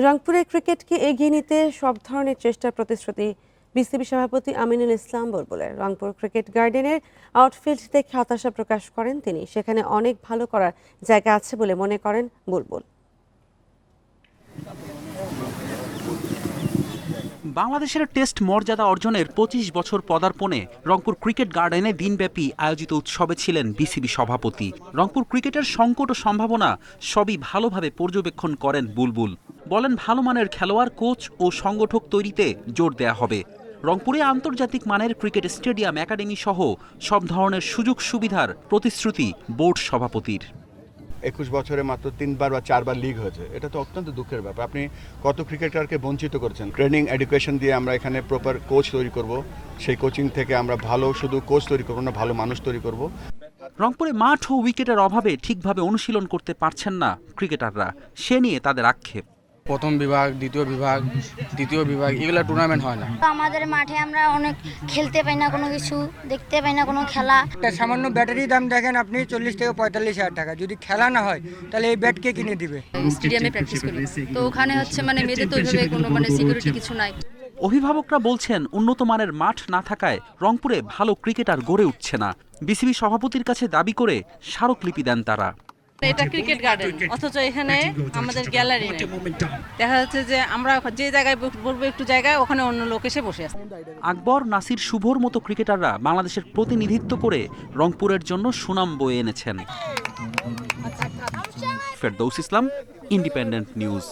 রংপুরে ক্রিকেটকে এগিয়ে নিতে সব ধরনের চেষ্টার প্রতিশ্রুতি বিসিবি সভাপতি আমিনুল ইসলাম বুলবুলের। রংপুর ক্রিকেট গার্ডেনের আউটফিল্ড দেখে হতাশা প্রকাশ করেন তিনি। সেখানে অনেক ভালো করার জায়গা আছে বলে মনে করেন বুলবুল। বাংলাদেশের টেস্ট মর্যাদা অর্জনের ২৫ বছর পদার্পণে রংপুর ক্রিকেট গার্ডেনে দিনব্যাপী আয়োজিত উৎসবে ছিলেন বিসিবি সভাপতি। রংপুর ক্রিকেটের সংকট ও সম্ভাবনা সবই ভালোভাবে পর্যবেক্ষণ করেন বুলবুল। বলেন, ভালো মানের খেলোয়াড়, কোচ ও সংগঠক তৈরিতে জোর দেয়া হবে। রংপুরে আন্তর্জাতিক মানের ক্রিকেট স্টেডিয়াম, একাডেমি সহ সব ধরনের সুযোগ সুবিধার প্রতিশ্রুতি বোর্ড সভাপতির। ২১ বছরে মাত্র ৩বার বা 4বার লিগ হয়েছে, এটা তো অত্যন্ত দুঃখের ব্যাপার। আপনি কত ক্রিকেটারকে বঞ্চিত করেছেন। ট্রেনিং এডুকেশন দিয়ে আমরা এখানে প্রপার কোচ তৈরি করব, সেই কোচিং থেকে আমরা ভালো শুধু কোচ তৈরি করব না, ভালো মানুষ তৈরি করব। রংপুরে মাঠ ও উইকেটের অভাবে ঠিকভাবে অনুশীলন করতে পারছেন না ক্রিকেটাররা, সে নিয়ে তাদের আক্ষেপ। প্রথম বিভাগ, দ্বিতীয় বিভাগ এগুলো টুর্নামেন্ট হয় না। আমাদের মাঠে আমরা অনেক খেলতে পাই না, কোনো কিছু দেখতে পাই না, কোনো খেলা। একটা সামান্য ব্যাটারির দাম দেখেন আপনি 40 থেকে 45 হাজার টাকা। যদি খেলা না হয় তাহলে এই ব্যাট কে কিনে দিবে? স্টেডিয়ামে প্র্যাকটিস করি, তো ওখানে হচ্ছে মেয়েদের তো ওইভাবে কোনো সিকিউরিটি কিছু নাই। অভিভাবকরা বলছেন, উন্নত মানের মাঠ না থাকায় রংপুরে ভালো ক্রিকেটার গড়ে উঠছে না। বিসিবি সভাপতির কাছে দাবি করে স্মারকলিপি দেন তারা। এটা ক্রিকেট গার্ডেন, অথচ এখানে আমাদের গ্যালারি নেই। দেখা যাচ্ছে যে আমরা যে জায়গায় বলবো একটু জায়গায়, ওখানে অন্য লোক এসে বসে আছে। আকবর, নাসির, শুভর মতো ক্রিকেটাররা বাংলাদেশের প্রতিনিধিত্ব করে রংপুরের জন্য সুনাম বয়ে এনেছেন। ফেরদৌস ইসলাম, ইন্ডিপেন্ডেন্ট নিউজ।